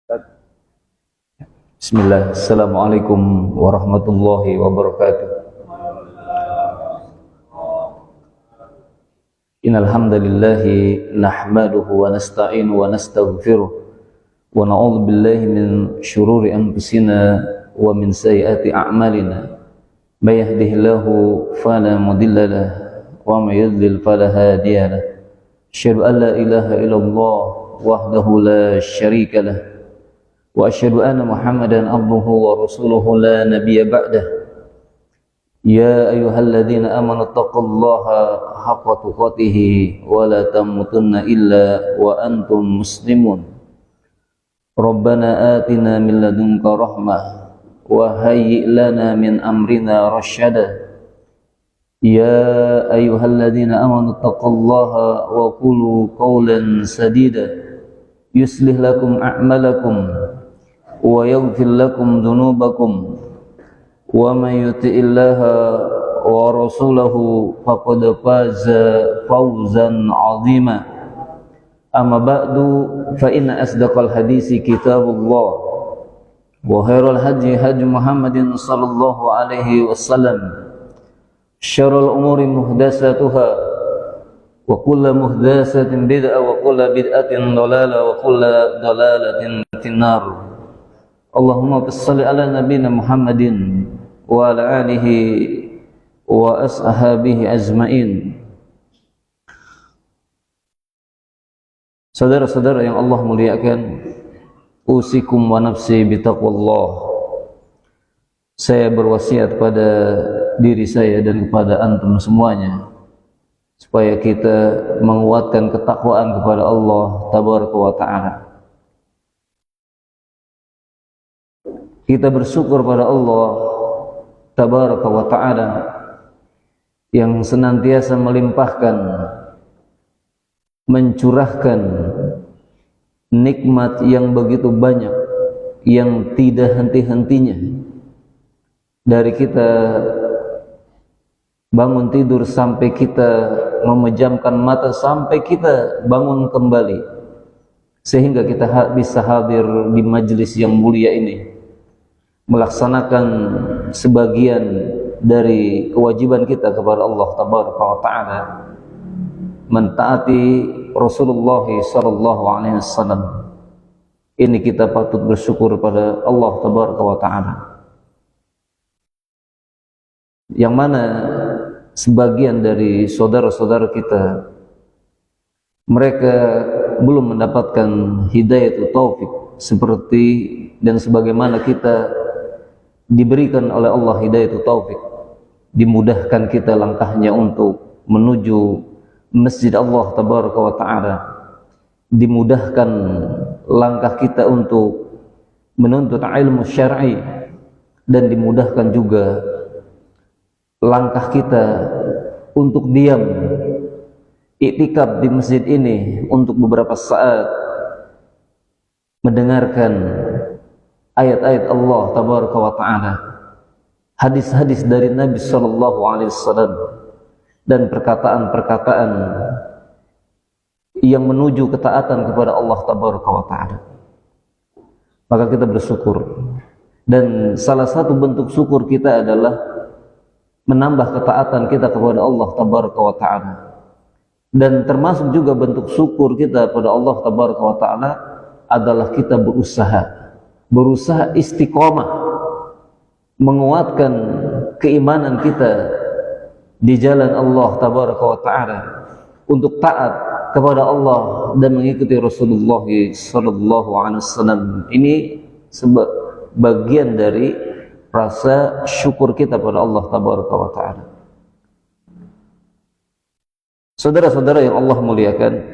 Bismillah, Assalamualaikum warahmatullahi wabarakatuh. Innal hamdalillahi nahmaduhu wa nasta'inuhu wa nastaghfiruh wa na'udzu billahi min shururi anfusina wa min sayyiati a'malina. May yahdihillahu fala mudilla lahu wa may yudlil fala hadiya lahu. Asyhadu an la ilaha illallah wahdahu la syarika lahu wa asyhadu anna Muhammadan abduhu wa rasuluhu la nabiyya ba'dah. Ya ayyuhalladzina amanu taqullaha haqqa tuqatih wa la tamutunna illa wa antum muslimun. Rabbana atina min ladunka rahmah wa hayyi' lana min amrina rasyada. Ya ayyuhalladzina amanu taqullaha wa qulu qawlan sadida yuslih lakum a'malakum wa yaghfir lakum dhunubakum wa may yuti'illaha wa rasulahu faqad faza fawzan 'azima. Amma ba'du, fa inna asdaqal hadisi kitabullah wa khairal hadi hadi Muhammadin sallallahu alaihi wasallam. Syarrul umuri muhdatsatuha wa kullu muhdatsatin bid'ah wa kullu bid'atin dhalalah wa kullu dhalalatin finnar. Allahumma shalli ala nabiyyina Muhammadin wa ala alihi wa ashabihi ajmain. Saudara-saudara yang Allah muliakan, usikum wa nafsi bitaqwallah. Saya berwasiat pada diri saya dan kepada antum semuanya supaya kita menguatkan ketakwaan kepada Allah tabaraka wa ta'ala. Kita bersyukur pada Allah tabaraka wa ta'ala yang senantiasa melimpahkan, mencurahkan nikmat yang begitu banyak, yang tidak henti-hentinya. Dari kita bangun tidur sampai kita memejamkan mata, sampai kita bangun kembali, sehingga kita bisa hadir di majelis yang mulia ini, melaksanakan sebagian dari kewajiban kita kepada Allah tabaraka wa ta'ala, mentaati Rasulullah sallallahu alaihi wasallam. Ini kita patut bersyukur pada Allah tabaraka wa ta'ala, yang mana sebagian dari saudara-saudara kita, mereka belum mendapatkan hidayah taufik seperti dan sebagaimana kita diberikan oleh Allah hidayah taufik, dimudahkan kita langkahnya untuk menuju masjid Allah tabaraka wa ta'ala, dimudahkan langkah kita untuk menuntut ilmu syar'i, dan dimudahkan juga langkah kita untuk diam iktikaf di masjid ini untuk beberapa saat mendengarkan ayat-ayat Allah tabaraka wa ta'ala, hadis-hadis dari Nabi sallallahu alaihi wasallam, dan perkataan-perkataan yang menuju ketaatan kepada Allah tabaraka wa ta'ala. Maka kita bersyukur, dan salah satu bentuk syukur kita adalah menambah ketaatan kita kepada Allah tabaraka wa ta'ala. Dan termasuk juga bentuk syukur kita kepada Allah tabaraka wa ta'ala adalah kita berusaha istiqomah, menguatkan keimanan kita di jalan Allah tabaraka wa ta'ala, untuk taat kepada Allah dan mengikuti Rasulullah sallallahu alaihi wasallam. Ini bagian dari rasa syukur kita pada Allah tabaraka wa ta'ala. Saudara-saudara yang Allah muliakan,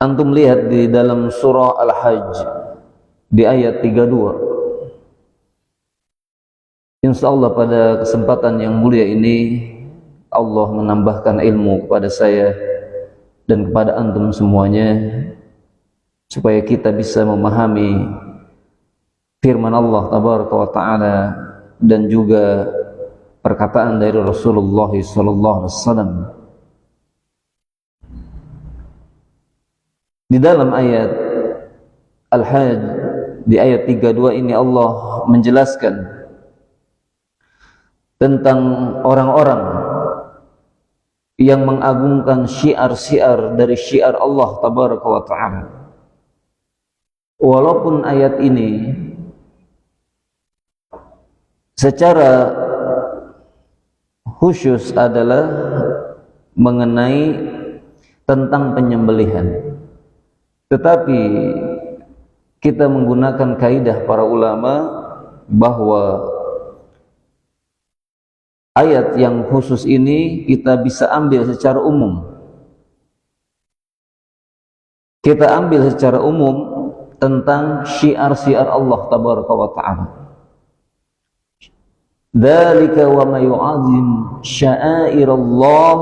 antum lihat di dalam surah Al-Hajj di ayat 32. Insyaallah pada kesempatan yang mulia ini Allah menambahkan ilmu kepada saya dan kepada antum semuanya, supaya kita bisa memahami firman Allah tabaraka wa ta'ala dan juga perkataan dari Rasulullah sallallahu alaihi wasallam. Di dalam ayat Al-Hajj di ayat 32 ini Allah menjelaskan tentang orang-orang yang mengagungkan syiar-syiar dari syiar Allah tabaraka wa ta'ala. Walaupun ayat ini secara khusus adalah mengenai tentang penyembelihan, tetapi kita menggunakan kaidah para ulama bahwa ayat yang khusus ini kita bisa ambil secara umum. Kita ambil secara umum tentang syiar-syiar Allah tabaraka wa ta'ala. Dzalika wa may yu'azzim sya'airallah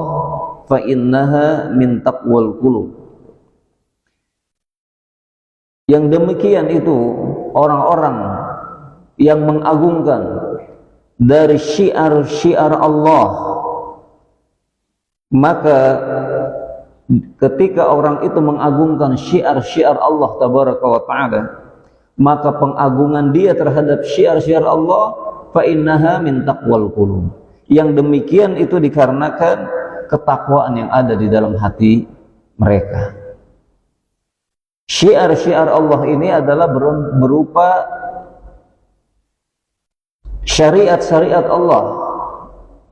fa innaha min taqwal qulub. Yang demikian itu orang-orang yang mengagungkan dari syiar-syiar Allah, maka ketika orang itu mengagungkan syiar-syiar Allah tabaraka wa ta'ala, maka pengagungan dia terhadap syiar-syiar Allah fa innaha min taqwal qulub. Yang demikian itu dikarenakan ketakwaan yang ada di dalam hati mereka. Syiar-syiar Allah ini adalah berupa syariat-syariat Allah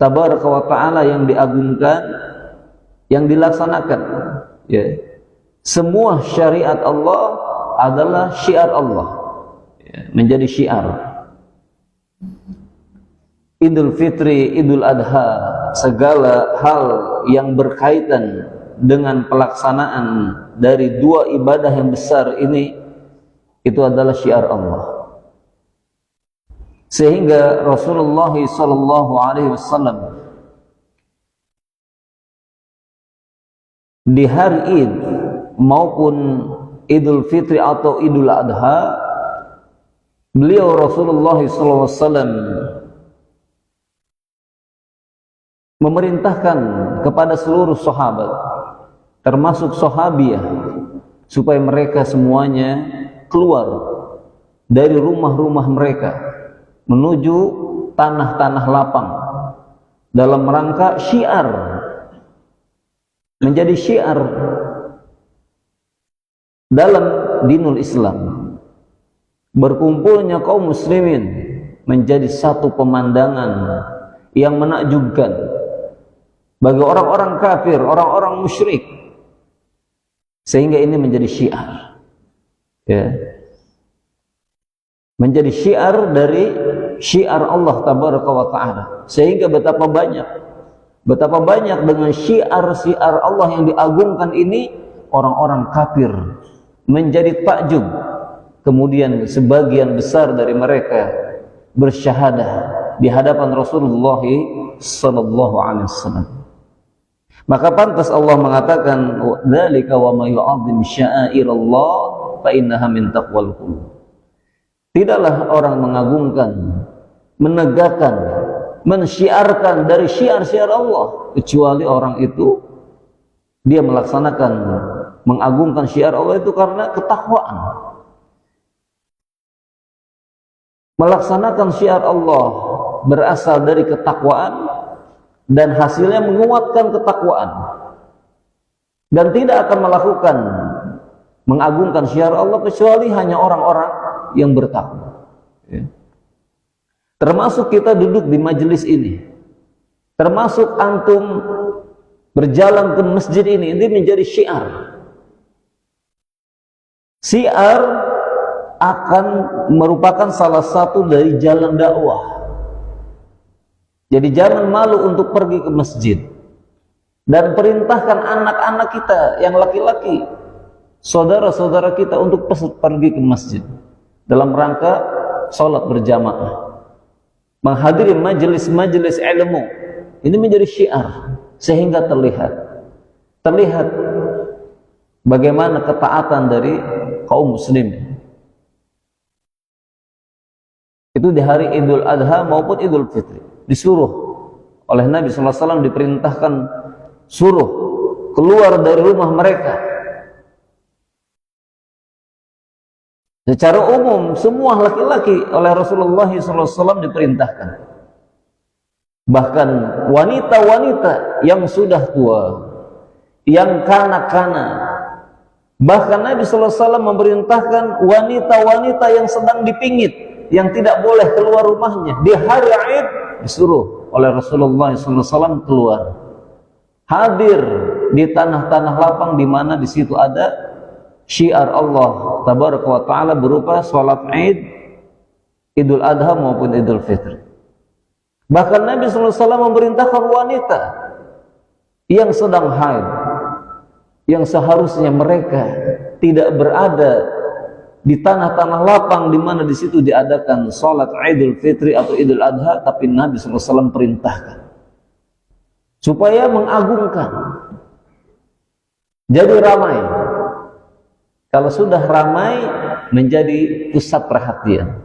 tabaraka wa ta'ala yang diagungkan, yang dilaksanakan, ya. Semua syariat Allah adalah syiar Allah, ya, menjadi syiar. Idul Fitri, Idul Adha, segala hal yang berkaitan dengan pelaksanaan dari dua ibadah yang besar ini, itu adalah syiar Allah. Sehingga Rasulullah SAW di hari Id maupun Idul Fitri atau Idul Adha, beliau Rasulullah SAW memerintahkan kepada seluruh sahabat, termasuk sahabiyah, supaya mereka semuanya keluar dari rumah-rumah mereka menuju tanah-tanah lapang dalam rangka syiar, menjadi syiar dalam dinul Islam. Berkumpulnya kaum muslimin menjadi satu pemandangan yang menakjubkan bagi orang-orang kafir, orang-orang musyrik, sehingga ini menjadi syiar, ya, menjadi syiar dari syiar Allah tabaraka wa ta'ala. Sehingga betapa banyak dengan syiar-syiar Allah yang diagungkan ini, orang-orang kafir menjadi takjub. Kemudian sebagian besar dari mereka bersyahadah di hadapan Rasulullah sallallahu alaihi wasallam. Maka pantas Allah mengatakan, dzalika wa may yu'azzim sya'airallah fa innaha min taqwal qulub. Tidaklah orang mengagungkan, menegakkan, mensyiarkan dari syiar-syiar Allah, kecuali orang itu dia melaksanakan, mengagungkan syiar Allah itu karena ketakwaan. Melaksanakan syiar Allah berasal dari ketakwaan dan hasilnya menguatkan ketakwaan, dan tidak akan melakukan mengagungkan syiar Allah kecuali hanya orang-orang yang bertakwa, ya. Termasuk kita duduk di majelis ini, termasuk antum berjalan ke masjid ini menjadi syiar. Syiar akan merupakan salah satu dari jalan dakwah. Jadi jangan malu untuk pergi ke masjid, dan perintahkan anak-anak kita yang laki-laki, saudara-saudara kita, untuk pergi ke masjid dalam rangka sholat berjamaah, menghadiri majelis-majelis ilmu. Ini menjadi syiar, sehingga terlihat bagaimana ketaatan dari kaum muslim. Itu di hari Idul Adha maupun Idul Fitri disuruh oleh Nabi SAW, diperintahkan suruh keluar dari rumah mereka Secara umum semua laki-laki oleh Rasulullah SAW diperintahkan. Bahkan wanita-wanita yang sudah tua, yang kanak-kanak, bahkan Nabi SAW memerintahkan wanita-wanita yang sedang dipingit, yang tidak boleh keluar rumahnya di hari Id, disuruh oleh Rasulullah SAW keluar, hadir di tanah-tanah lapang di mana di situ ada syiar Allah Tabaraka wa Ta'ala berupa sholat Id, Idul Adha maupun Idul Fitri. Bahkan Nabi SAW memerintahkan wanita yang sedang haid, yang seharusnya mereka tidak berada di tanah-tanah lapang di mana di situ diadakan sholat Idul Fitri atau Idul Adha, tapi Nabi SAW perintahkan supaya mengagungkan. Jadi ramai. Kalau sudah ramai menjadi pusat perhatian.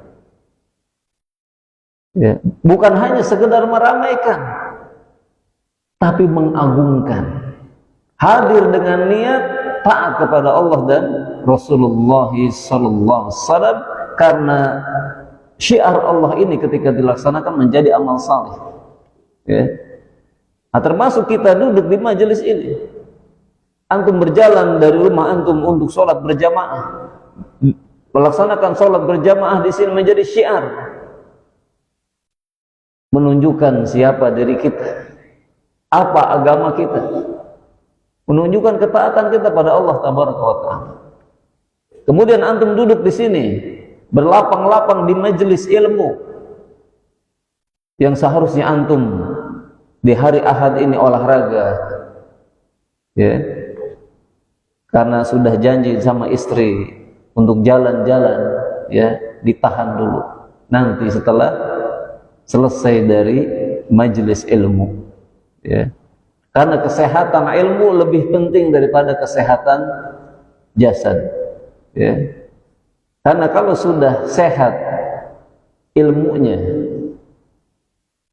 Ya, bukan hanya sekedar meramaikan, tapi mengagungkan. Hadir dengan niat taat kepada Allah dan Rasulullah SAW, karena syiar Allah ini ketika dilaksanakan menjadi amal saleh. Ya. Nah, termasuk kita duduk di majelis ini. Antum berjalan dari rumah antum untuk sholat berjamaah, melaksanakan sholat berjamaah di sini menjadi syiar, menunjukkan siapa diri kita, apa agama kita, menunjukkan ketaatan kita pada Allah Tabaraka wa Ta'ala. Kemudian antum duduk di sini berlapang-lapang di majelis ilmu yang seharusnya antum di hari Ahad ini olahraga, ya. Karena sudah janji sama istri untuk jalan-jalan, ya, ditahan dulu. Nanti setelah selesai dari majelis ilmu, ya. Karena kesehatan ilmu lebih penting daripada kesehatan jasad, ya. Karena kalau sudah sehat ilmunya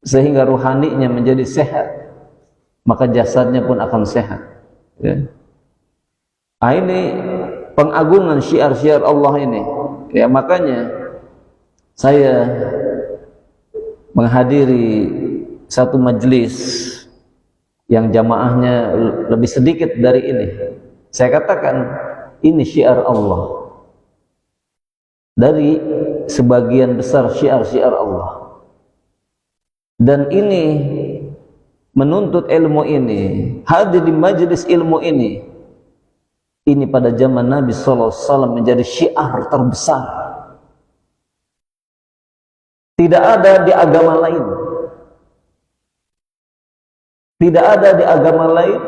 sehingga ruhaninya menjadi sehat, maka jasadnya pun akan sehat, ya. Nah, ini pengagungan syiar-syiar Allah ini, ya. Makanya saya menghadiri satu majelis yang jamaahnya lebih sedikit dari ini. Saya katakan ini syiar Allah dari sebagian besar syiar-syiar Allah, dan ini menuntut ilmu ini, hadir di majelis ilmu ini pada zaman Nabi SAW menjadi syiar terbesar. Tidak ada di agama lain. Tidak ada di agama lain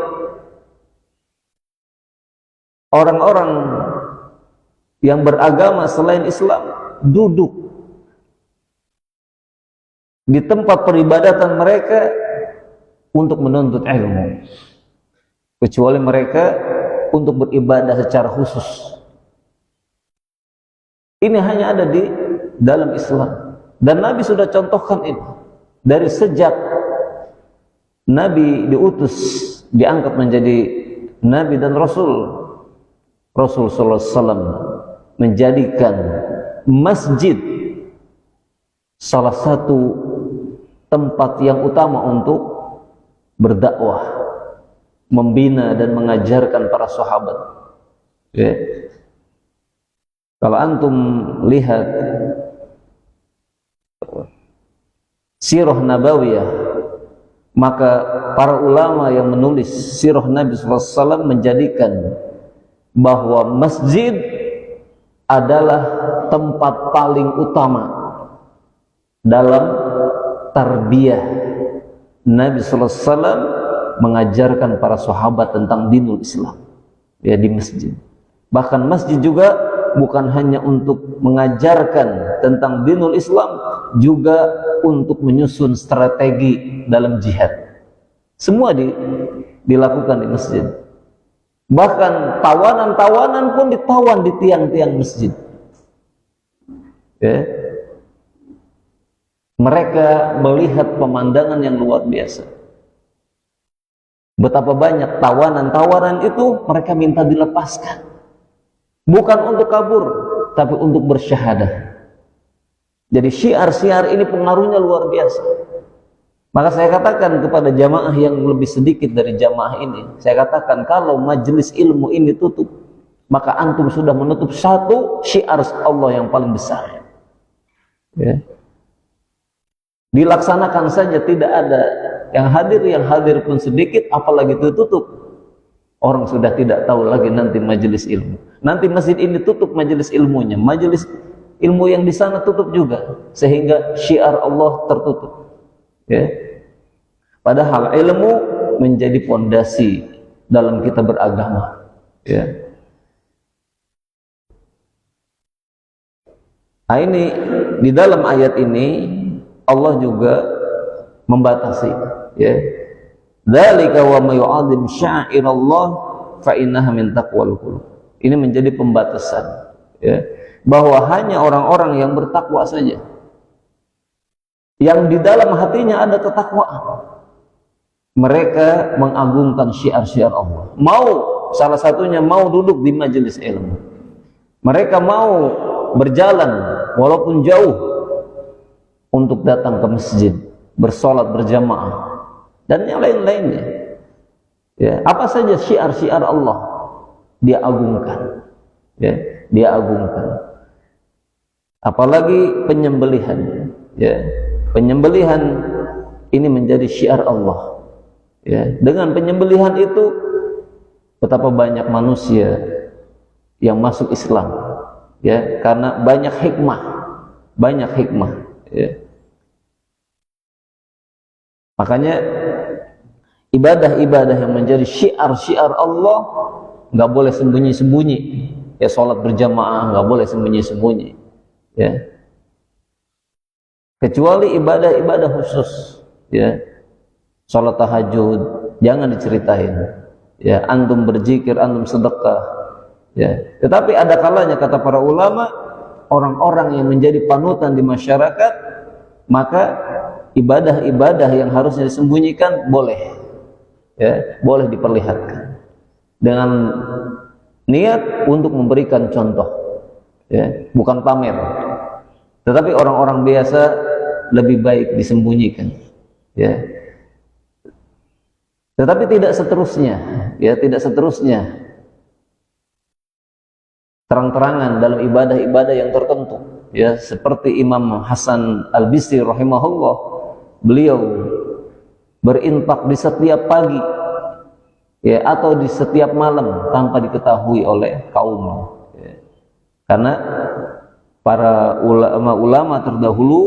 orang-orang yang beragama selain Islam duduk di tempat peribadatan mereka untuk menuntut ilmu, kecuali mereka untuk beribadah secara khusus. Ini hanya ada di dalam Islam, dan Nabi sudah contohkan ini dari sejak Nabi diutus, diangkat menjadi Nabi dan Rasul. Rasul sallallahu alaihi wasallam menjadikan masjid salah satu tempat yang utama untuk berdakwah, membina dan mengajarkan para sahabat. Ya. Kalau antum lihat sirah nabawiyah, maka para ulama yang menulis sirah Nabi SAW menjadikan bahwa masjid adalah tempat paling utama dalam tarbiyah. Nabi SAW mengajarkan para sahabat tentang dinul Islam, ya, di masjid. Bahkan masjid juga bukan hanya untuk mengajarkan tentang dinul Islam, juga untuk menyusun strategi dalam jihad. Semua dilakukan di masjid. Bahkan tawanan-tawanan pun ditawan di tiang-tiang masjid, ya. Mereka melihat pemandangan yang luar biasa. Betapa banyak tawanan-tawanan itu mereka minta dilepaskan, bukan untuk kabur, tapi untuk bersyahadah. Jadi syiar-syiar ini pengaruhnya luar biasa. Maka saya katakan kepada jamaah yang lebih sedikit dari jamaah ini, saya katakan kalau majelis ilmu ini tutup, maka antum sudah menutup satu syiar Allah yang paling besar. Ya. Dilaksanakan saja, tidak ada yang hadir pun sedikit, apalagi tutup. Orang sudah tidak tahu lagi nanti majelis ilmu. Nanti masjid ini tutup majelis ilmunya, majelis ilmu yang di sana tutup juga, sehingga syiar Allah tertutup. Ya. Padahal ilmu menjadi fondasi dalam kita beragama. Ya. Nah, ini di dalam ayat ini Allah juga membatasi. Ya. Dzalika wa may yu'azzim sya'irallah fa innaha min taqwal qulub. Ini menjadi pembatasan, ya, bahwa hanya orang-orang yang bertakwa saja, yang di dalam hatinya ada ketakwaan, mereka mengagungkan syiar-syiar Allah. Mau salah satunya mau duduk di majelis ilmu, mereka mau berjalan walaupun jauh untuk datang ke masjid, bersolat berjamaah dan yang lain-lainnya. Ya, apa saja syiar-syiar Allah dia agungkan, ya, dia agungkan. Apalagi penyembelihan, ya, penyembelihan ini menjadi syiar Allah. Ya, dengan penyembelihan itu betapa banyak manusia yang masuk Islam, ya, karena banyak hikmah, ya. Makanya ibadah-ibadah yang menjadi syiar-syiar Allah nggak boleh sembunyi-sembunyi. Ya, sholat berjamaah nggak boleh sembunyi-sembunyi. Ya, kecuali ibadah-ibadah khusus. Ya, sholat tahajud jangan diceritain. Ya, antum berzikir, antum sedekah. Ya, tetapi ada kalanya kata para ulama, orang-orang yang menjadi panutan di masyarakat, maka ibadah-ibadah yang harusnya disembunyikan boleh, ya, boleh diperlihatkan dengan niat untuk memberikan contoh, ya, bukan pamer. Tetapi orang-orang biasa lebih baik disembunyikan, ya. Tetapi tidak seterusnya, ya, tidak seterusnya terang-terangan dalam ibadah-ibadah yang tertentu, ya, seperti Imam Hasan Al-Bisri rahimahullah, beliau berinfak di setiap pagi, ya, atau di setiap malam tanpa diketahui oleh kaum, ya. Karena para ulama-ulama terdahulu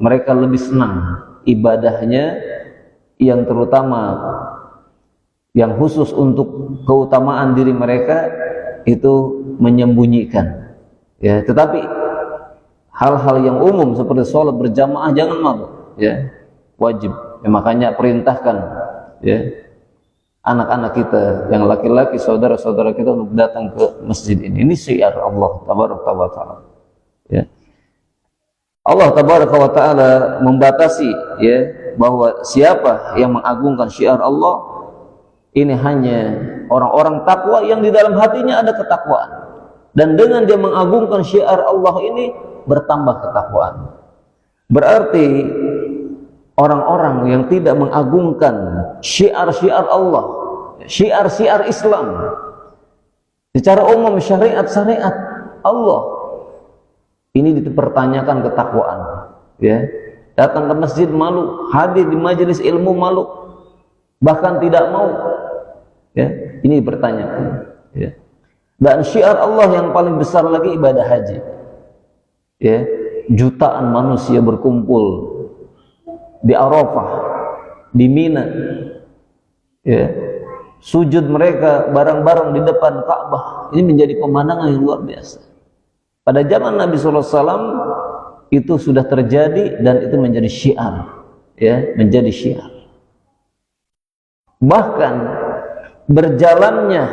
mereka lebih senang ibadahnya yang terutama yang khusus untuk keutamaan diri mereka itu menyembunyikan, ya. Tetapi hal-hal yang umum seperti sholat berjamaah jangan malu, ya, wajib. Ya, makanya perintahkan, ya, anak-anak kita yang laki-laki, saudara-saudara kita untuk datang ke masjid ini. Ini syiar Allah tabaraka wa ta'ala, ya. Allah tabaraka wa ta'ala membatasi, ya, bahwa siapa yang mengagungkan syiar Allah ini hanya orang-orang takwa yang di dalam hatinya ada ketakwaan, dan dengan dia mengagungkan syiar Allah ini bertambah ketakwaan. Berarti orang-orang yang tidak mengagungkan syiar-syiar Allah, syiar-syiar Islam, secara umum syariat-syariat Allah, ini dipertanyakan ketakwaan, ya. Datang ke masjid malu, hadir di majelis ilmu malu, bahkan tidak mau, ya, ini dipertanyakan, ya. Dan syiar Allah yang paling besar lagi ibadah haji, ya, jutaan manusia berkumpul di Arafah, di Mina, ya, sujud mereka bareng-bareng di depan Ka'bah. Ini menjadi pemandangan yang luar biasa. Pada zaman Nabi SAW itu sudah terjadi dan itu menjadi syiar, ya, menjadi syiar. Bahkan berjalannya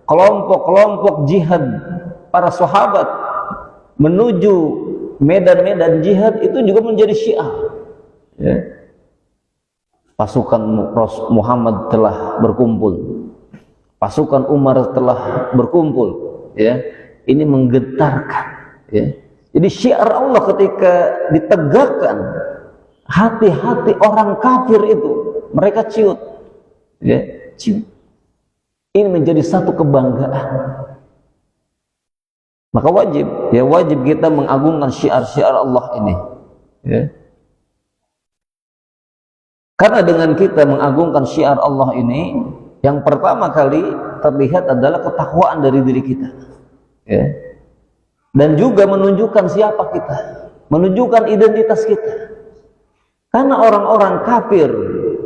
kelompok-kelompok jihad para sahabat menuju medan-medan jihad itu juga menjadi syiar, ya. Pasukan Muhammad telah berkumpul, pasukan Umar telah berkumpul, ya. Ini menggetarkan, ya. Jadi syiar Allah ketika ditegakkan, hati-hati orang kafir itu mereka ciut, ya, ciut. Ini menjadi satu kebanggaan. Maka wajib kita mengagungkan syiar-syiar Allah ini, ya. Karena dengan kita mengagungkan syiar Allah ini, yang pertama kali terlihat adalah ketakwaan dari diri kita, ya. Dan juga menunjukkan siapa kita, menunjukkan identitas kita. Karena orang-orang kafir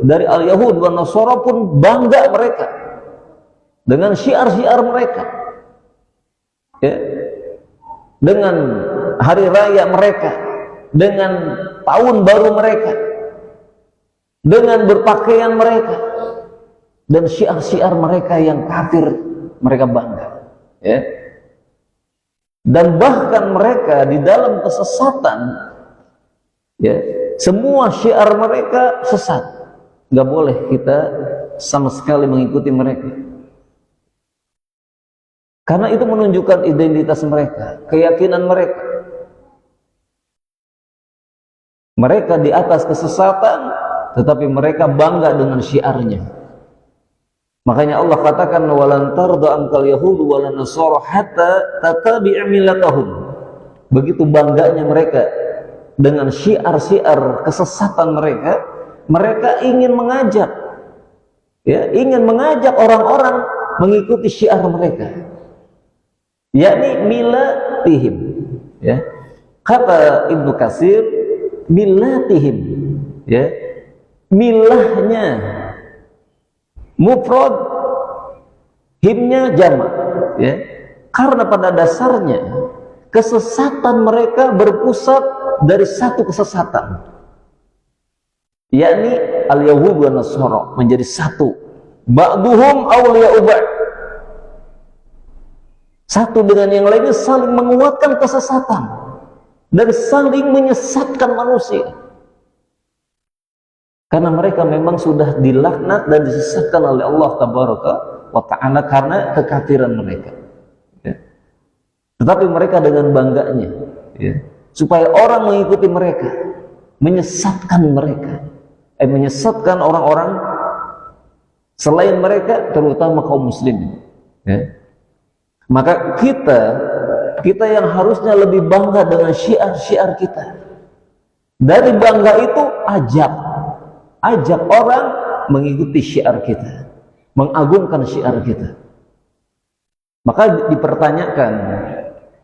dari al-Yahud dan Nasara pun bangga mereka dengan syiar-syiar mereka, ya. Dengan hari raya mereka, dengan tahun baru mereka, dengan berpakaian mereka, dan syiar-syiar mereka yang kafir mereka bangga, ya. Dan bahkan mereka di dalam kesesatan, ya, semua syiar mereka sesat. Gak boleh kita sama sekali mengikuti mereka, karena itu menunjukkan identitas mereka, keyakinan mereka. Mereka di atas kesesatan, tetapi mereka bangga dengan syiarnya. Makanya Allah katakan, walan tarda ankal yahudu walan nasara hatta tatabi'a millatahum. Begitu bangganya mereka dengan syiar-syiar kesesatan mereka, mereka ingin mengajak, ya, ingin mengajak orang-orang mengikuti syiar mereka, yakni milatihim, ya. Kata Ibnu Katsir, milatihim, ya, milahnya mufrad, himnya jamak, ya. Karena pada dasarnya kesesatan mereka berpusat dari satu kesesatan, yakni al-Yahud wa Nasara menjadi satu. Ba'duhum awliya'u ba'd. Satu dengan yang lainnya saling menguatkan kesesatan dan saling menyesatkan manusia. Karena mereka memang sudah dilaknat dan disesatkan oleh Allah Tabaraka wa Ta'ala karena kekafiran mereka, ya. Tetapi mereka dengan bangganya, ya, supaya orang mengikuti mereka, menyesatkan mereka, menyesatkan orang-orang selain mereka, terutama kaum muslimin, ya. Maka kita yang harusnya lebih bangga dengan syiar-syiar kita. Dari bangga itu ajak orang mengikuti syiar kita, mengagungkan syiar kita. Maka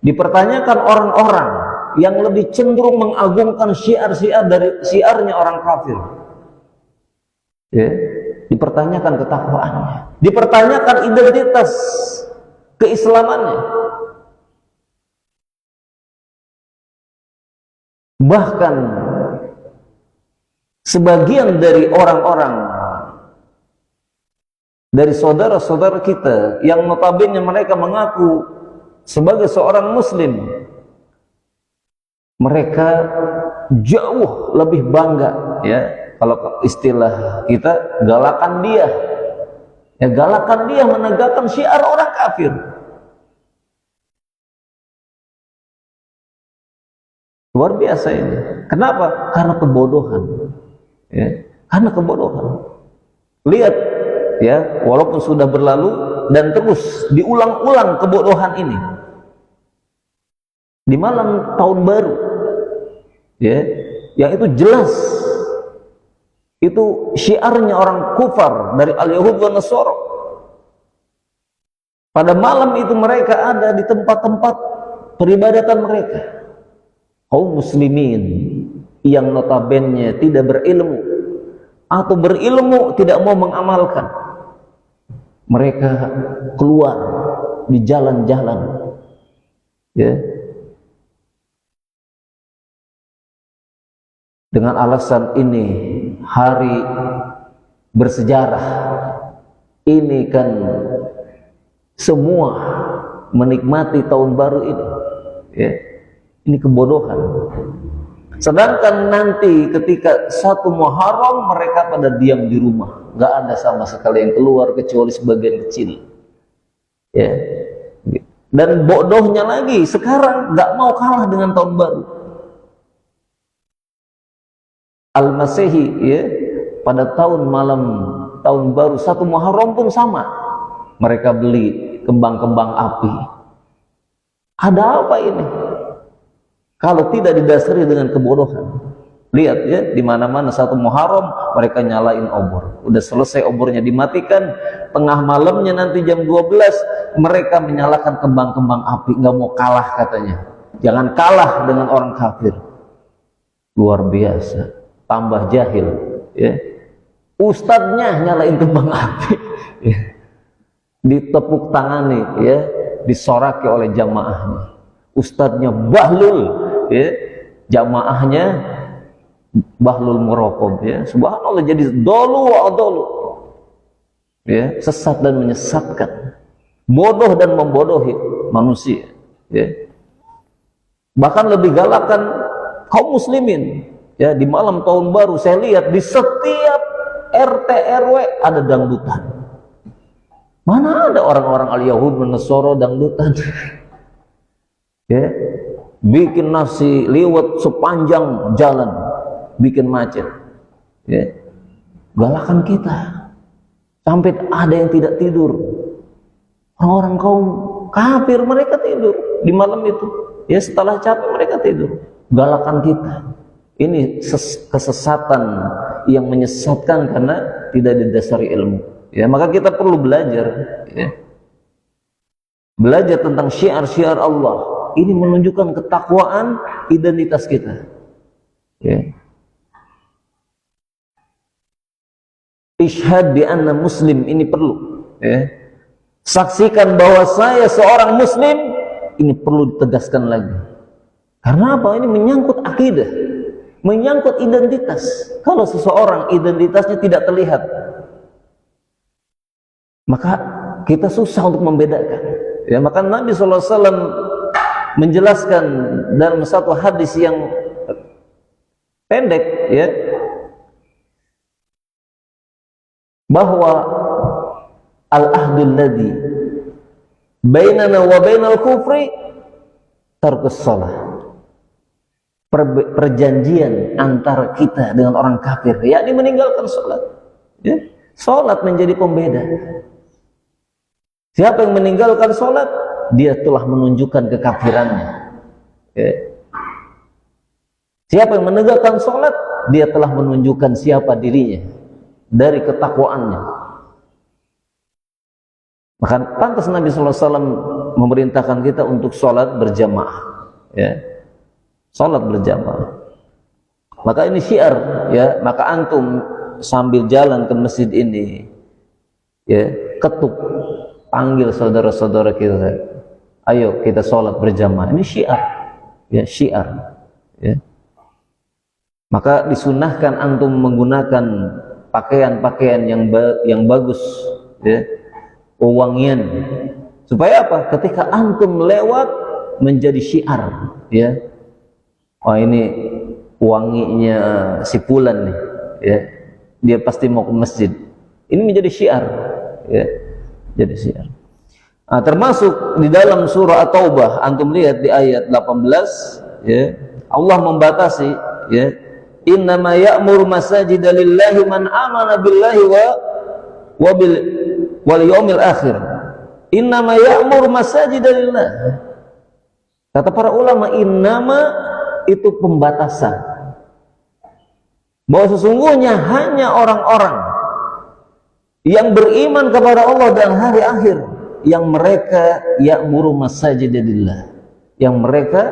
dipertanyakan orang-orang yang lebih cenderung mengagungkan syiar-syiar dari syiarnya orang kafir, ya. Dipertanyakan ketakwaannya, dipertanyakan identitas keislamannya. Bahkan sebagian dari orang-orang, dari saudara-saudara kita yang notabene mereka mengaku sebagai seorang muslim, mereka jauh lebih bangga, ya, kalau istilah kita, galakan dia, ya, galakan dia menegakkan syiar orang kafir. Luar biasa ini. Kenapa? Karena kebodohan, ya, karena kebodohan. Lihat, ya, walaupun sudah berlalu dan terus diulang-ulang kebodohan ini di malam tahun baru, ya, yang itu jelas itu syiarnya orang kufar dari al-Yahud wa Nasara. Pada malam itu mereka ada di tempat-tempat peribadatan mereka, kaum muslimin yang notabene tidak berilmu atau berilmu tidak mau mengamalkan, mereka keluar di jalan-jalan, ya, dengan alasan ini hari bersejarah, ini kan semua menikmati tahun baru ini, ya. Ini kebodohan. Sedangkan nanti ketika 1 Muharram mereka pada diam di rumah, nggak ada sama sekali yang keluar kecuali sebagian kecil, ya. Dan bodohnya lagi, sekarang nggak mau kalah dengan tahun baru. Al-Masehi, ya, pada malam tahun baru 1 Muharram pun sama. Mereka beli kembang-kembang api. Ada apa ini? Kalau tidak didasari dengan kebodohan. Lihat ya, di mana-mana 1 Muharram mereka nyalain obor. Udah selesai obornya dimatikan, tengah malamnya nanti jam 12 mereka menyalakan kembang-kembang api. Nggak mau kalah katanya. Jangan kalah dengan orang kafir. Luar biasa, tambah jahil. Ya. Ustadznya nyalain kembang api. Ya. Ditepuk tangani, ya, disoraki oleh jamaahnya. Ustadznya Bahlul, ya, jamaahnya Bahlul Muraqab, ya. Subhanallah, jadi dolu wa adolu, ya, sesat dan menyesatkan, bodoh dan membodohi manusia, ya. Bahkan lebih galakan kaum muslimin, ya. Di malam tahun baru saya lihat di setiap RT RW ada dangdutan. Mana ada orang-orang al-Yahud menesoro dangdutan? Ya, bikin nasi liwet sepanjang jalan, bikin macet, ya. Galakan kita sampai ada yang tidak tidur. Orang-orang kaum kafir mereka tidur di malam itu, ya, setelah capek mereka tidur. Galakan kita ini kesesatan yang menyesatkan karena tidak didasari ilmu, ya. Maka kita perlu belajar, ya. Belajar tentang syiar-syiar Allah. Ini menunjukkan ketakwaan identitas kita, ya. Ishhad bi anna muslim, ini perlu, ya. Saksikan bahwa saya seorang muslim, ini perlu ditegaskan lagi. Karena apa? Ini menyangkut akidah, menyangkut identitas. Kalau seseorang identitasnya tidak terlihat, maka kita susah untuk membedakan, ya. Maka Nabi SAW menjelaskan dalam satu hadis yang pendek, ya, bahwa al-ahdul ladzi bainana wa bainal kufri tarkus shalah. Perjanjian antara kita dengan orang kafir, yakni meninggalkan sholat, ya. Sholat menjadi pembeda. Siapa yang meninggalkan sholat, dia telah menunjukkan kekafirannya, ya. Siapa yang menegakkan sholat, dia telah menunjukkan siapa dirinya dari ketakwaannya. Maka pantas Nabi SAW memerintahkan kita untuk sholat berjamaah, ya. Sholat berjamaah. Maka ini syiar, ya. Maka antum sambil jalan ke masjid ini, ya, ketuk, panggil saudara-saudara kita. Ayo kita sholat berjamaah. Ini syiar, ya, syiar, ya. Maka disunahkan antum menggunakan pakaian-pakaian yang bagus, ya, wangian, supaya apa? Ketika antum lewat menjadi syiar, ya. Wah, ini wanginya si fulan nih, ya, dia pasti mau ke masjid. Ini menjadi syiar, ya, jadi syiar. Nah, termasuk di dalam surah At-Taubah, antum lihat di ayat 18, ya, Allah membatasi, ya, innama ya'muru masajida lillahi man amana billahi wal yaumil akhir. Innama ya'muru masajida lillah. Kata para ulama, innama itu pembatasan, bahwa sesungguhnya hanya orang-orang yang beriman kepada Allah dan hari akhir yang mereka ya'muru masajidillah, yang mereka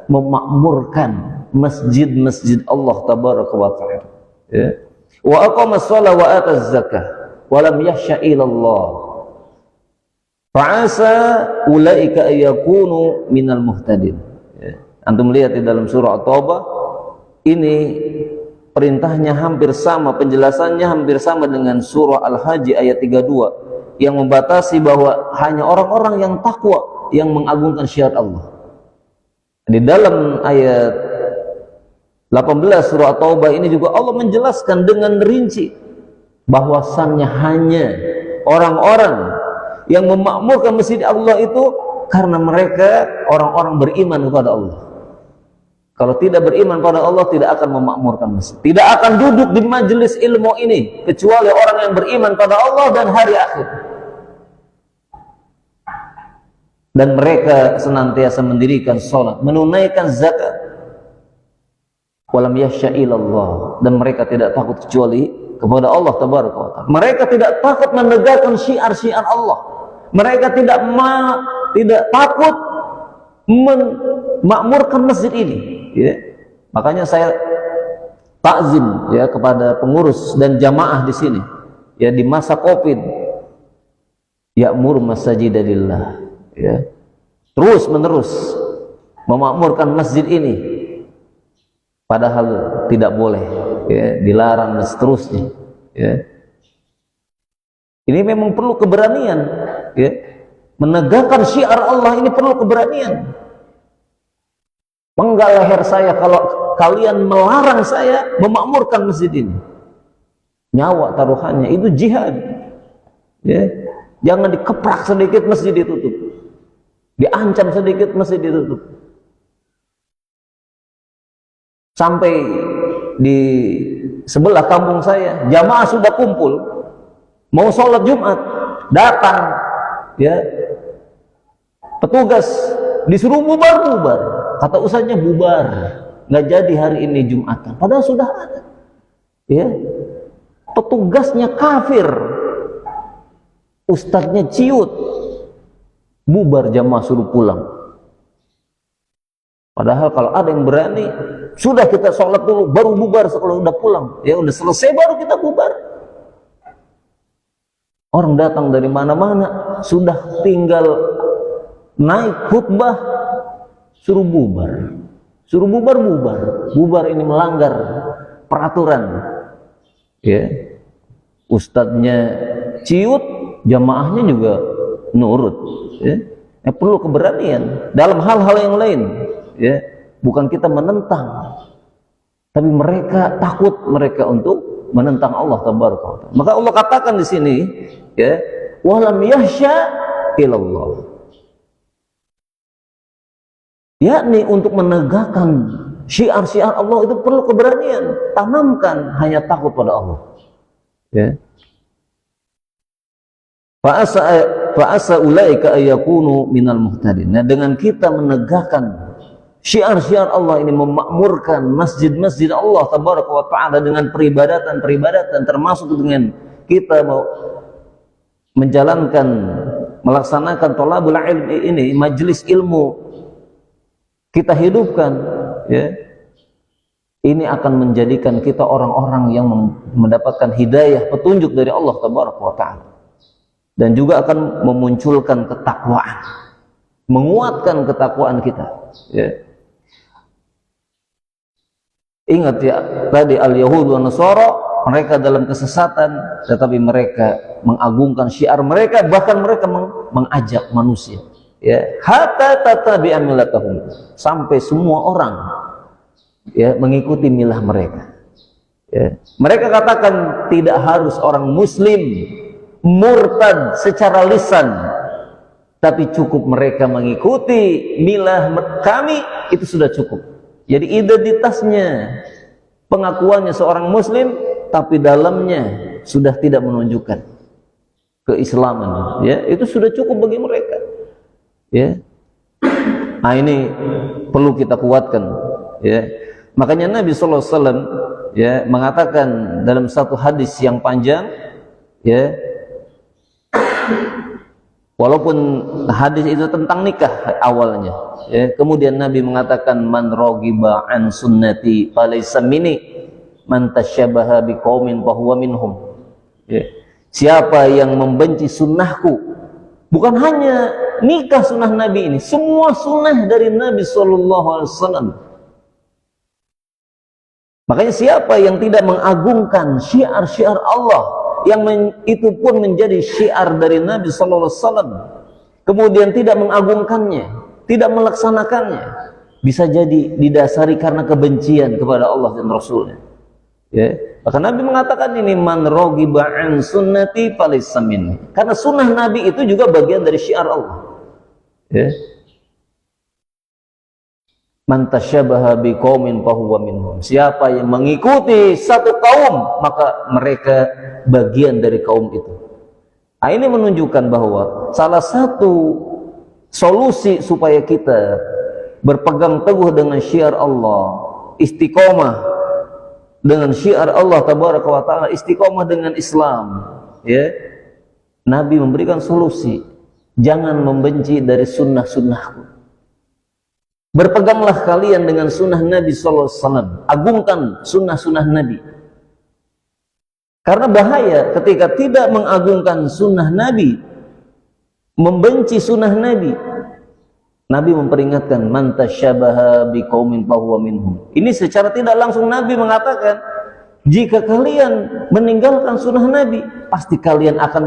memakmurkan masjid-masjid Allah tabaraka wa ta'ala, ya. Wa aqamas shalah wa ataz zakah wa lam yakhsha illa Allah fa'asa ulaika ayakunu minal muhtadin, ya. Antum lihat di dalam surah At-Taubah, ini perintahnya hampir sama, penjelasannya hampir sama dengan surah Al-Hajj ayat 32 yang membatasi bahwa hanya orang-orang yang takwa yang mengagungkan syiar Allah. Di dalam ayat 18 surah At-Taubah ini juga Allah menjelaskan dengan rinci bahwasannya hanya orang-orang yang memakmurkan masjid Allah itu Karena mereka orang-orang beriman kepada Allah. Kalau tidak beriman pada Allah, tidak akan memakmurkan masjid, tidak akan duduk di majelis ilmu ini kecuali orang yang beriman pada Allah dan hari akhir. Dan mereka senantiasa mendirikan sholat, menunaikan zakat. Walam yakhsha illallah, dan mereka tidak takut kecuali kepada Allah tabaraka wa ta'ala. Mereka tidak takut menegakkan syiar-syiar Allah. Mereka tidak takut memakmurkan masjid ini, ya. Makanya saya takzim ya kepada pengurus dan jamaah di sini, ya, di masa Covid, ya'mur masajidalillah, ya, terus menerus memakmurkan masjid ini, padahal tidak boleh, ya, dilarang dan seterusnya, ya. Ini memang perlu keberanian, ya. Menegakkan syiar Allah ini perlu keberanian. Penggal leher saya kalau kalian melarang saya memakmurkan masjid ini. Nyawa taruhannya, itu jihad, ya. Jangan dikeprak sedikit masjid ditutup, diancam sedikit masjid ditutup. Sampai di sebelah kampung saya, jamaah sudah kumpul mau sholat Jumat, datang, ya, petugas disuruh bubar-bubar. Kata ustaznya bubar, nggak jadi hari ini Jumatan. Padahal sudah ada, ya, petugasnya kafir, ustaznya ciut, bubar, jamaah suruh pulang. Padahal kalau ada yang berani, sudah kita sholat dulu, baru bubar. Kalau udah pulang, ya udah selesai baru kita bubar. Orang datang dari mana-mana, sudah tinggal naik khutbah, suruh bubar, suruh bubar. Bubar ini melanggar peraturan, ya. Ustadznya ciut, jamaahnya juga nurut, ya. Perlu keberanian dalam hal-hal yang lain, ya. Bukan kita menentang, tapi mereka takut mereka untuk menentang Allah tabaraka wa ta'ala. Maka Allah katakan di sini, ya, walam yakhsha illallah, yakni untuk menegakkan syiar-syiar Allah itu perlu keberanian. Tanamkan hanya takut pada Allah, ya. Fa'asa ulaika ayyakunu minal muhtadin. Nah, dengan kita menegakkan syiar-syiar Allah ini, memakmurkan masjid-masjid Allah tabaraka wa ta'ala dengan peribadatan-peribadatan, termasuk dengan kita mau menjalankan, melaksanakan thalabul ilmi ini, majelis ilmu kita hidupkan, ya, ini akan menjadikan kita orang-orang yang mendapatkan hidayah, petunjuk dari Allah tabaraka wa ta'ala, dan juga akan memunculkan ketakwaan, menguatkan ketakwaan kita, ya. Ingat, ya, tadi al-Yahud wa Nasara, mereka dalam kesesatan, tetapi mereka mengagungkan syiar mereka, bahkan mereka mengajak manusia, ya, hatta tatabi'a millatahum, sampai semua orang, ya, mengikuti milah mereka, ya. Mereka katakan tidak harus orang muslim murtad secara lisan, tapi cukup mereka mengikuti milah kami, itu sudah cukup. Jadi identitasnya, pengakuannya seorang muslim, tapi dalamnya sudah tidak menunjukkan keislaman, ya, itu sudah cukup bagi mereka, ya. Nah, ini perlu kita kuatkan, ya. Makanya Nabi sallallahu alaihi wasallam, ya, mengatakan dalam satu hadis yang panjang, ya, walaupun hadis itu tentang nikah awalnya, ya, kemudian Nabi mengatakan man raghiba an sunnati falaysa minni, man tasyabaha biqaumin fahuwa minhum, ya. Siapa yang membenci sunnahku, bukan hanya nikah sunnah Nabi ini, semua sunnah dari Nabi sallallahu alaihi wasallam. Makanya siapa yang tidak mengagungkan syiar-syiar Allah, yang itu pun menjadi syiar dari Nabi sallallahu alaihi wasallam, kemudian tidak mengagungkannya, tidak melaksanakannya, bisa jadi didasari karena kebencian kepada Allah dan Rasulnya, ya. Maka Nabi mengatakan ini man raghiba an sunnati falaysa minni, karena sunnah Nabi itu juga bagian dari syiar Allah, Ya. Man tasyabaha biqaumin fahuwa minhum. Siapa yang mengikuti satu kaum, maka mereka bagian dari kaum itu. Nah, ini menunjukkan bahwa salah satu solusi supaya kita berpegang teguh dengan syiar Allah, istiqomah dengan syiar Allah tabaraka wa taala, istiqomah dengan Islam, ya. Nabi memberikan solusi, jangan membenci dari sunnah-sunnahku. Berpeganglah kalian dengan sunnah Nabi sallallahu alaihi wasallam, agungkan sunnah-sunnah Nabi. Karena bahaya ketika tidak mengagungkan sunnah Nabi, membenci sunnah Nabi. Nabi memperingatkan, man tasyabaha biqaumin fahuwa minhum. Ini secara tidak langsung Nabi mengatakan, jika kalian meninggalkan sunnah Nabi, pasti kalian akan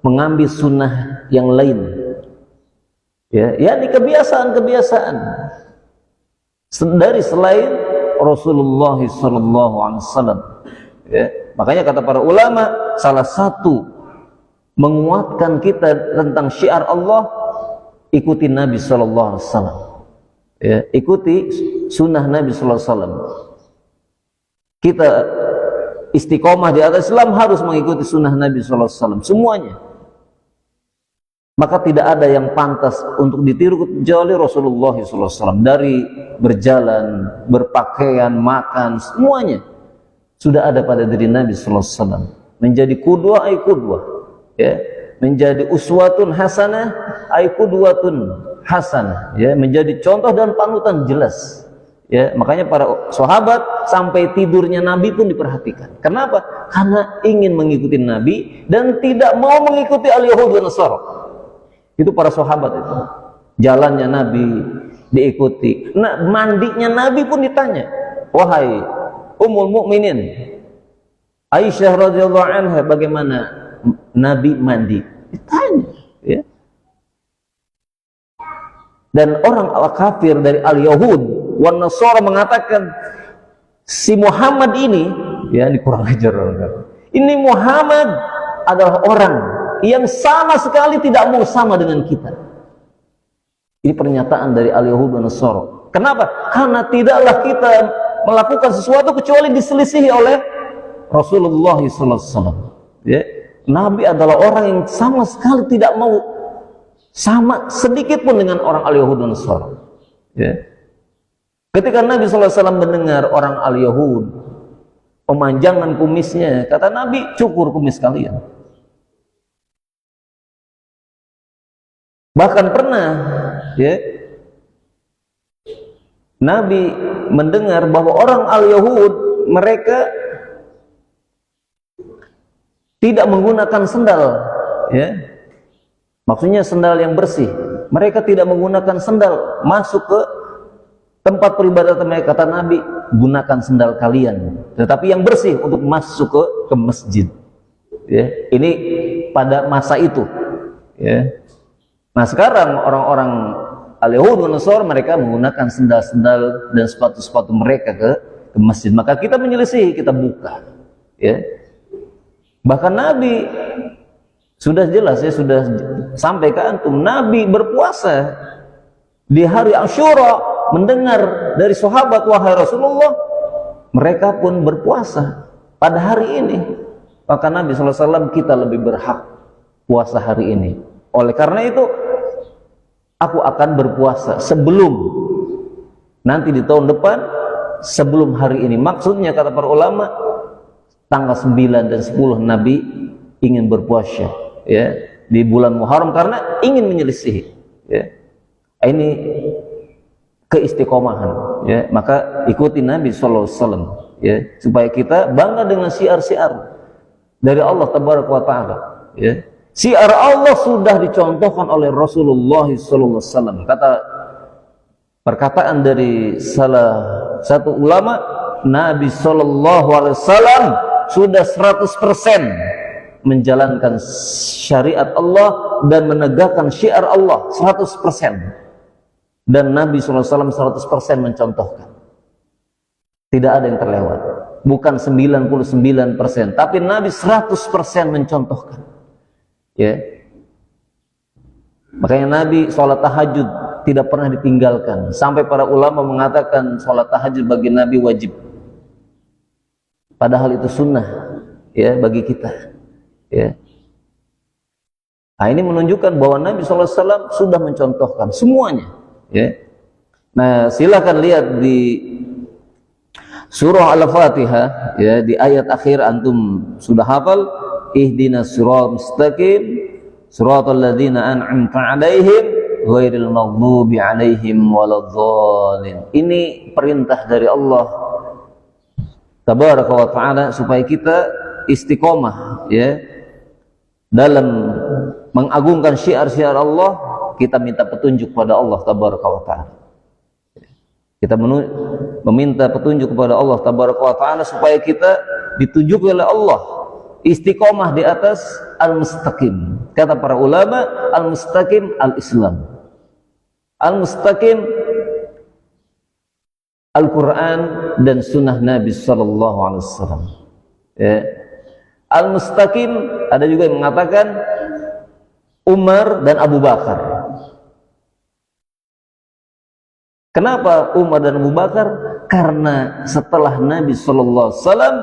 mengambil sunnah yang lain. Ya, yakni kebiasaan-kebiasaan dari selain Rasulullah SAW. Ya, makanya kata para ulama, salah satu menguatkan kita tentang syiar Allah, ikuti Nabi SAW. Ya, ikuti sunnah Nabi SAW. Kita istiqomah di atas Islam harus mengikuti sunnah Nabi SAW, semuanya. Maka tidak ada yang pantas untuk ditiru kecuali Rasulullah SAW. Dari berjalan, berpakaian, makan, semuanya sudah ada pada diri Nabi SAW. Menjadi qudwah ay qudwah, ya. Menjadi uswatun hasanah ay qudwatun hasanah, ya. Menjadi contoh dan panutan jelas, ya. Makanya para sahabat sampai tidurnya Nabi pun diperhatikan. Kenapa? Karena ingin mengikuti Nabi dan tidak mau mengikuti al-Yahud dan Nasara. Itu para sahabat itu. Jalannya Nabi diikuti. Nah, mandinya Nabi pun ditanya, wahai Ummul Mukminin Aisyah radhiyallahu anha, bagaimana Nabi mandi? Ditanya, ya. Dan orang kafir dari al-Yahud wan Nasara mengatakan, si Muhammad ini, ya, ini kurang ajar. Ini Muhammad adalah orang yang sama sekali tidak mau sama dengan kita. Ini pernyataan dari al-Yahud dan Nasara. Kenapa? Karena tidaklah kita melakukan sesuatu kecuali diselisihi oleh Rasulullah SAW. Ya. Nabi adalah orang yang sama sekali tidak mau sama sedikit pun dengan orang al-Yahud dan Nasara. Ya. Ketika Nabi SAW mendengar orang al-Yahud memanjangkan kumisnya, kata Nabi, cukur kumis kalian. Bahkan pernah, ya, Nabi mendengar bahwa orang al-Yahud mereka tidak menggunakan sendal, ya. Maksudnya sendal yang bersih. Mereka tidak menggunakan sendal masuk ke tempat peribadatan mereka. Kata Nabi, gunakan sendal kalian, tetapi yang bersih untuk masuk ke masjid. Ya, ini pada masa itu, ya. Nah, sekarang orang-orang al-Yahud dan Nasara mereka menggunakan sendal-sendal dan sepatu-sepatu mereka ke masjid. Maka kita menyelisihi, kita buka, ya. Bahkan Nabi sudah jelas, ya, sudah sampai ke antum, Nabi berpuasa di hari Asyura, mendengar dari sahabat, wahai Rasulullah, mereka pun berpuasa pada hari ini. Maka Nabi SAW, kita lebih berhak puasa hari ini. Oleh karena itu, aku akan berpuasa sebelum nanti di tahun depan, sebelum hari ini. Maksudnya kata para ulama, tanggal 9 dan 10 Nabi ingin berpuasa, ya, di bulan Muharram karena ingin menyelisihi, ya. Ini keistiqomahan, ya. Maka ikuti Nabi SAW, ya, supaya kita bangga dengan syiar-syiar dari Allah tabaraka wa taala, ya. Syiar Allah sudah dicontohkan oleh Rasulullah SAW. Kata perkataan dari salah satu ulama, Nabi SAW sudah 100% menjalankan syariat Allah dan menegakkan syiar Allah 100%. Dan Nabi SAW 100% mencontohkan. Tidak ada yang terlewat. Bukan 99%, tapi Nabi 100% mencontohkan. Ya. Makanya Nabi sholat tahajud tidak pernah ditinggalkan, sampai para ulama mengatakan sholat tahajud bagi Nabi wajib, padahal itu sunnah ya bagi kita ya. Nah, ini menunjukkan bahwa Nabi SAW sudah mencontohkan semuanya ya. Nah, silakan lihat di surah Al-Fatihah ya, di ayat akhir antum sudah hafal, ihdinas siratal mustaqim siratal ladzina an'amta 'alaihim ghairil maghdubi 'alaihim waladhdallin. Ini perintah dari Allah tabaraka wa taala supaya kita istiqomah ya dalam mengagungkan syiar-syiar Allah. Kita minta petunjuk pada Allah tabaraka wa taala. Kita meminta petunjuk kepada Allah tabaraka wa taala supaya kita ditunjuk oleh Allah istiqomah di atas al-mustaqim. Kata para ulama, al-mustaqim al-Islam, al-mustaqim Al-Quran dan sunnah Nabi sallallahu alaihi wasallam ya. Al-mustaqim ada juga yang mengatakan Umar dan Abu Bakar. Kenapa Umar dan Abu Bakar? Karena setelah Nabi sallallahu alaihi wasallam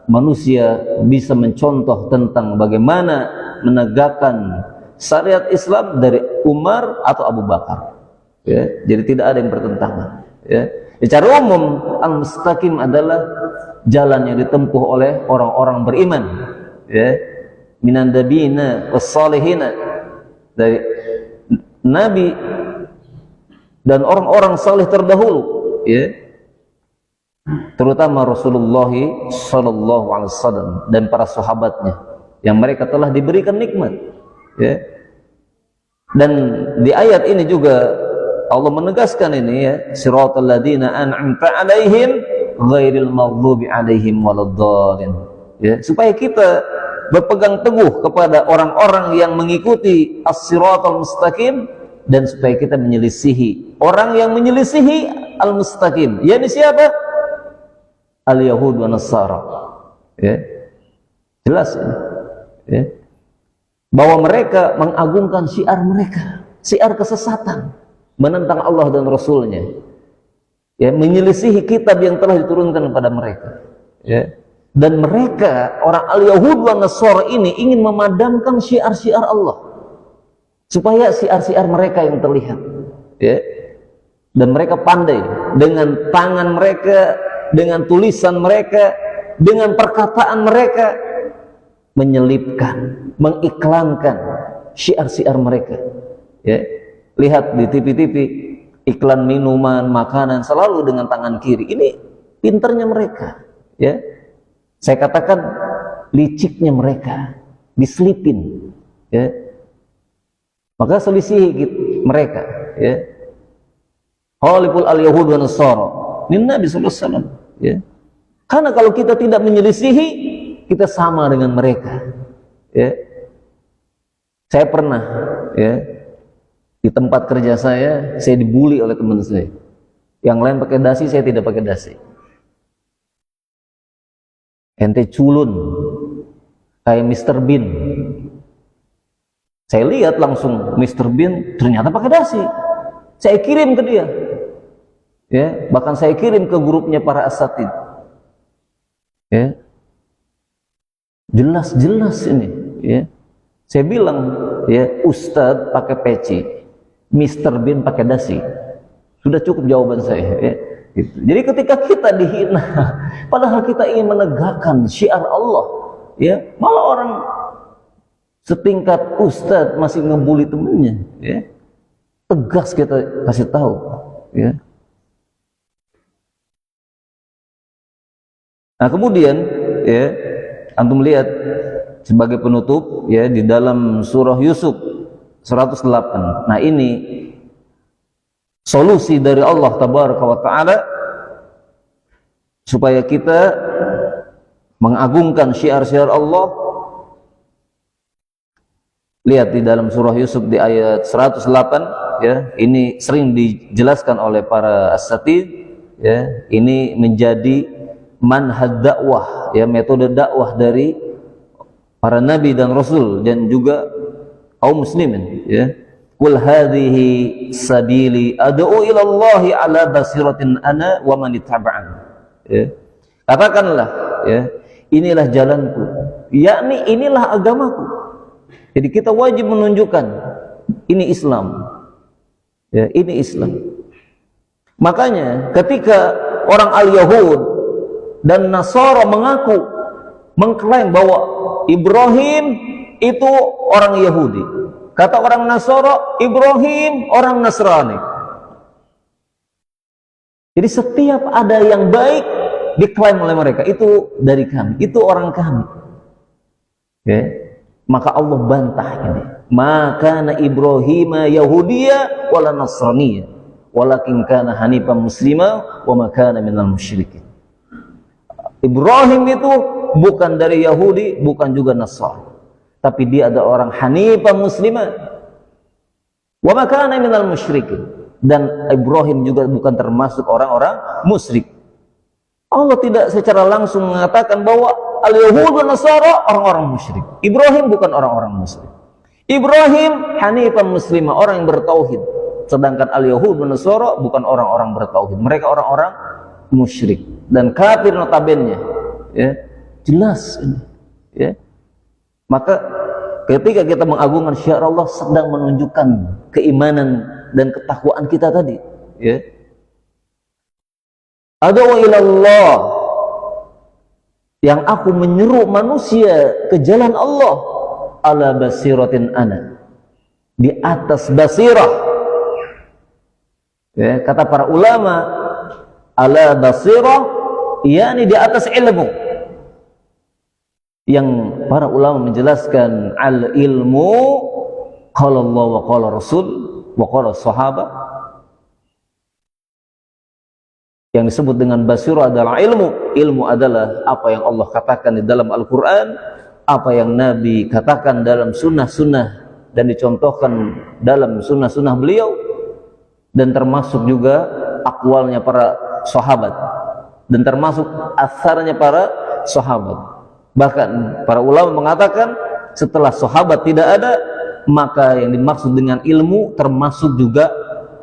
manusia bisa mencontoh tentang bagaimana menegakkan syariat Islam dari Umar atau Abu Bakar ya. Jadi tidak ada yang bertentangan ya. Secara umum al-mustaqim adalah jalan yang ditempuh oleh orang-orang beriman ya, minan nabiyina was-salihina, dari nabi dan orang-orang saleh terdahulu ya, terutama Rasulullah sallallahu alaihi wasallam dan para sahabatnya yang mereka telah diberikan nikmat ya. Dan di ayat ini juga Allah menegaskan ini ya, siratal ladzina an'amta 'alaihim ghairil maghdubi 'alaihim waladhdallin ya, supaya kita berpegang teguh kepada orang-orang yang mengikuti as-siratal mustaqim, dan supaya kita menyelisihi orang yang menyelisihi al-mustaqim. Yakni siapa? Al-Yahud wa Nasara ya. Jelas ini ya, bahwa mereka mengagungkan syiar mereka, syiar kesesatan, menentang Allah dan Rasulnya ya, menyelisihi kitab yang telah diturunkan kepada mereka ya. Dan mereka orang al-Yahud wa Nasara ini ingin memadamkan syiar-syiar Allah supaya syiar-syiar mereka yang terlihat ya. Dan mereka pandai dengan tangan mereka, dengan tulisan mereka, dengan perkataan mereka menyelipkan, mengiklankan syiar-syiar mereka ya. Lihat di TV-TV iklan minuman, makanan selalu dengan tangan kiri. Ini pinternya mereka ya. Saya katakan liciknya mereka, diselipin ya. Maka selisih mereka ya. Khaliful al-Yahud wa Nasara min Nabi sallallahu alaihi wasallam ya. Karena kalau kita tidak menyelisihi, kita sama dengan mereka ya. Saya pernah ya, di tempat kerja saya dibully oleh teman saya. Yang lain pakai dasi, saya tidak pakai dasi. Ente culun kayak Mr. Bean. Saya lihat langsung Mr. Bean ternyata pakai dasi. Saya kirim ke dia ya, bahkan saya kirim ke grupnya para asatid ya. Jelas-jelas ini ya. Saya bilang ya, Ustadz pakai peci, Mr. Bean pakai dasi. Sudah cukup jawaban saya ya. Gitu. Jadi ketika kita dihina padahal kita ingin menegakkan syiar Allah ya, malah orang setingkat Ustadz masih ngebully temennya ya. Tegas kita kasih tahu ya. Nah kemudian ya, antum lihat sebagai penutup ya, di dalam surah Yusuf 108. Nah ini solusi dari Allah tabaraka wa ta'ala supaya kita mengagungkan syiar-syiar Allah. Lihat di dalam surah Yusuf di ayat 108 ya, ini sering dijelaskan oleh para asatid ya, ini menjadi manhaj dakwah ya, metode dakwah dari para nabi dan rasul dan juga kaum muslimin ya. qul hadhihi sabili ad'u ila Allah ala basiratin ana wa man ittaba'ani. Ya. Katakanlah, ya, inilah jalanku, yakni inilah agamaku. Jadi kita wajib menunjukkan ini Islam. Ya, ini Islam. Makanya ketika orang al-Yahud dan Nasara mengklaim bahwa Ibrahim itu orang Yahudi, kata orang Nasara, Ibrahim orang Nasrani. Jadi setiap ada yang baik diklaim oleh mereka, itu dari kami, itu orang kami. Ya. Maka Allah bantah ini. Maka na Ibrahim Yahudiya wala Nasraniya, walakin kana hanifan muslima wa ma kana minal musyrikin. Ibrahim itu bukan dari Yahudi, bukan juga Nasrani, tapi dia ada orang hanifan muslima wa ma kana minal musyrikin, dan Ibrahim juga bukan termasuk orang-orang musyrik. Allah tidak secara langsung mengatakan bahwa al-Yahud dan Nasara orang-orang musyrik. Ibrahim bukan orang-orang musyrik. Ibrahim hanifan muslimah, orang yang bertauhid. Sedangkan al-Yahud dan Nasara bukan orang-orang bertauhid. Mereka orang-orang musyrik dan kafir notabene. Ya, jelas ini. Ya. Maka ketika kita mengagungkan syiar Allah, sedang menunjukkan keimanan dan ketakwaan kita tadi. Ya. Ad'u ilallah, yang aku menyeru manusia ke jalan Allah, ala basiratin ana, di atas basirah. Ya, kata para ulama, ala basirah, yakni di atas ilmu. Yang para ulama menjelaskan al ilmu qala Allah wa qala Rasul wa qala sahabat. Yang disebut dengan basirah adalah ilmu. Ilmu adalah apa yang Allah katakan di dalam Al-Quran, apa yang Nabi katakan dalam sunnah-sunnah dan dicontohkan dalam sunnah-sunnah beliau, dan termasuk juga akwalnya para sahabat, dan termasuk asarnya para sahabat. Bahkan para ulama mengatakan setelah sahabat tidak ada, maka yang dimaksud dengan ilmu termasuk juga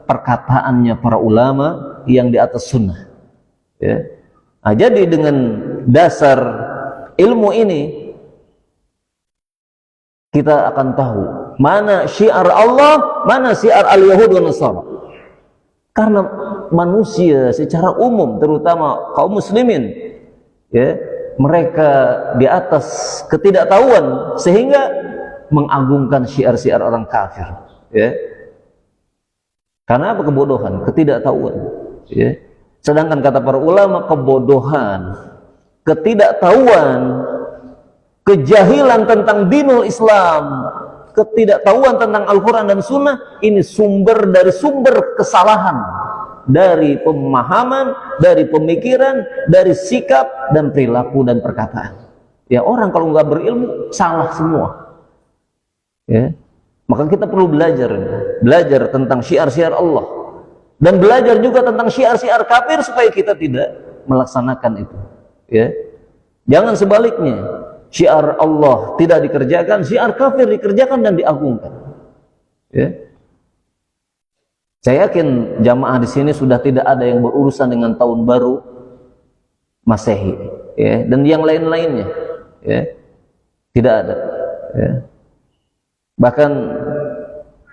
perkataannya para ulama yang di atas sunnah. Ya. Nah, jadi dengan dasar ilmu ini kita akan tahu mana syiar Allah, mana syiar al-Yahud dan Nasara. Karena manusia secara umum, terutama kaum muslimin, ya, mereka di atas ketidaktahuan sehingga mengagungkan syiar-syiar orang kafir. Ya. Karena apa? Kebodohan, ketidaktahuan. Ya. Sedangkan kata para ulama, kebodohan, ketidaktahuan, kejahilan tentang dinul Islam, ketidaktahuan tentang Al-Quran dan Sunnah, ini sumber dari sumber kesalahan, dari pemahaman, dari pemikiran, dari sikap dan perilaku dan perkataan. Ya, orang kalau nggak berilmu salah semua. Ya. Maka kita perlu belajar tentang syiar-syiar Allah, dan belajar juga tentang syiar-syiar kafir supaya kita tidak melaksanakan itu. Ya. Jangan sebaliknya, syiar Allah tidak dikerjakan, syiar kafir dikerjakan dan diagungkan. Ya. Saya yakin jamaah di sini sudah tidak ada yang berurusan dengan tahun baru Masehi, ya, dan yang lain-lainnya. Ya. Tidak ada. Ya. Bahkan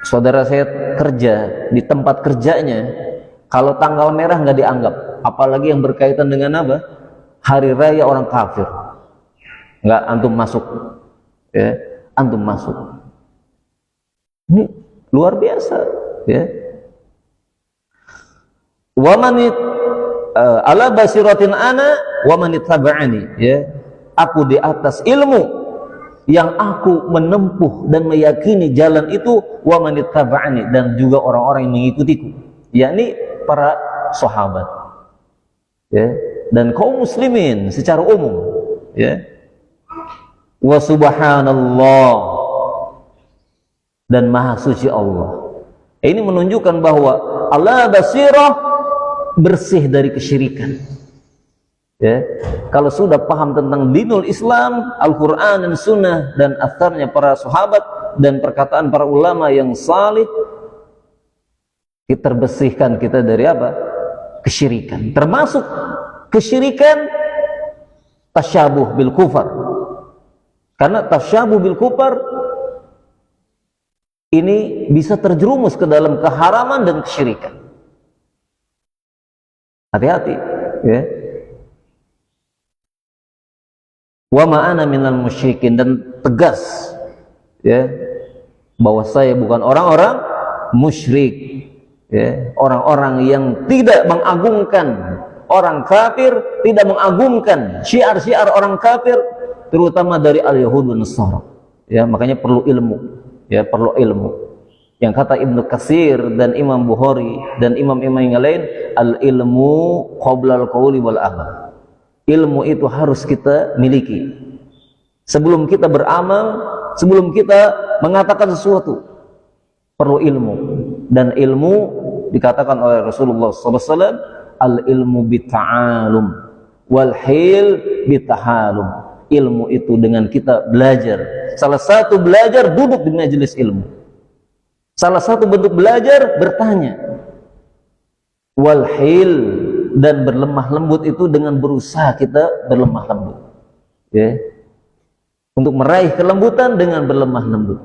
saudara saya kerja di tempat kerjanya, kalau tanggal merah nggak dianggap, apalagi yang berkaitan dengan apa? Hari raya orang kafir, nggak, antum masuk, ya, antum masuk. Ini luar biasa, ya. Wamanit ala basiratin ana wamanit taba'ani, ya. Aku di atas ilmu yang aku menempuh dan meyakini jalan itu, wa manittaba'ani, dan juga orang-orang yang mengikutiku, yakni para sahabat, ya, dan kaum muslimin secara umum, ya. Wa subhanallah, dan maha suci Allah. Ini menunjukkan bahwa Allah basirah, bersih dari kesyirikan. Ya, kalau sudah paham tentang dinul Islam, Al-Quran dan Sunnah, dan atharnya para sahabat dan perkataan para ulama yang salih, Kita terbersihkan kita dari apa? Kesyirikan. Termasuk kesyirikan tasyabuh bil kufar. Karena tasyabuh bil kufar ini bisa terjerumus ke dalam keharaman dan kesyirikan. Hati-hati, ya. Wa ma'ana minal musyrikin, dan tegas, ya, bahwa saya bukan orang-orang musyrik, ya, orang-orang yang tidak mengagungkan orang kafir, tidak mengagungkan syiar-syiar orang kafir, terutama dari al-Yahud dan Nasara. Ya, makanya perlu ilmu, ya, perlu ilmu. Yang kata Ibnu Katsir dan Imam Bukhari dan imam-imam yang lain, al-ilmu qabla al-qawli wal amal. Ilmu itu harus kita miliki sebelum kita beramal, sebelum kita mengatakan sesuatu. Perlu ilmu, dan ilmu dikatakan oleh Rasulullah SAW, al-ilmu bita'alum wal hil bitahalum. Ilmu itu dengan kita belajar. Salah satu belajar duduk di majelis ilmu. Salah satu bentuk belajar bertanya. Wal hil, dan berlemah lembut itu dengan berusaha kita berlemah lembut. Ya. Untuk meraih kelembutan dengan berlemah lembut.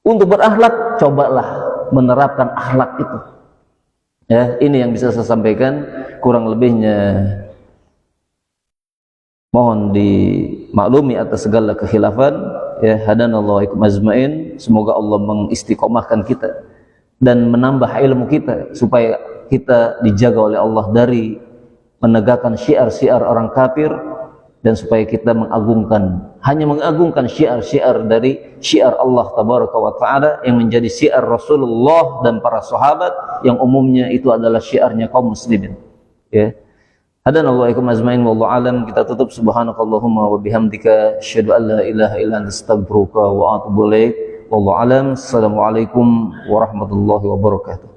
Untuk berakhlak, cobalah menerapkan akhlak itu. Ya, ini yang bisa saya sampaikan, kurang lebihnya mohon dimaklumi atas segala kekhilafan. Ya, hadanallahu ikum azmain. Semoga Allah mengistiqomahkan kita dan menambah ilmu kita supaya kita dijaga oleh Allah dari menegakkan syiar-syiar orang kafir, dan supaya kita hanya mengagungkan syiar-syiar dari syiar Allah tabaraka wa ta'ala yang menjadi syiar Rasulullah dan para sahabat, yang umumnya itu adalah syiarnya kaum muslimin. Ya. Hadanallahu ikum azmain, wallahu alam. Kita tutup subhanakallahumma wa bihamdika asyhadu an la ilaha illa anta astaghfiruka wa atubu ilaik. Wallahu alam. Assalamualaikum warahmatullahi wabarakatuh.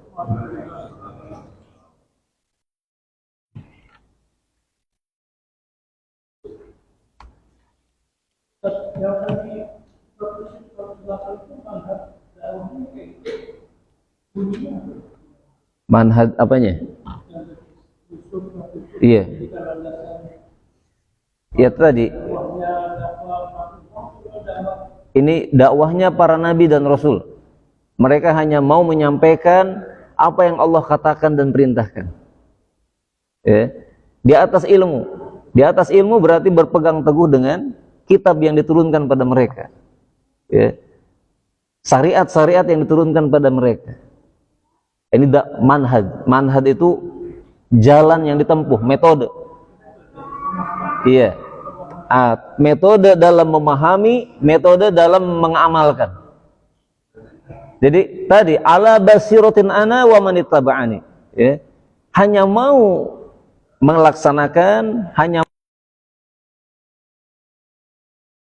Manhaj apanya? Iya. Ya tadi. Ini dakwahnya para nabi dan rasul. Mereka hanya mau menyampaikan apa yang Allah katakan dan perintahkan. Ya. Di atas ilmu. Di atas ilmu berarti berpegang teguh dengan kitab yang diturunkan pada mereka. Ya. Syariat-syariat yang diturunkan pada mereka. Ini manhaj. Manhaj itu jalan yang ditempuh, metode. Iya. Metode dalam memahami, metode dalam mengamalkan. Jadi tadi ala basiratin ana wa man ittaba'ani. Ya. Hanya mau melaksanakan, hanya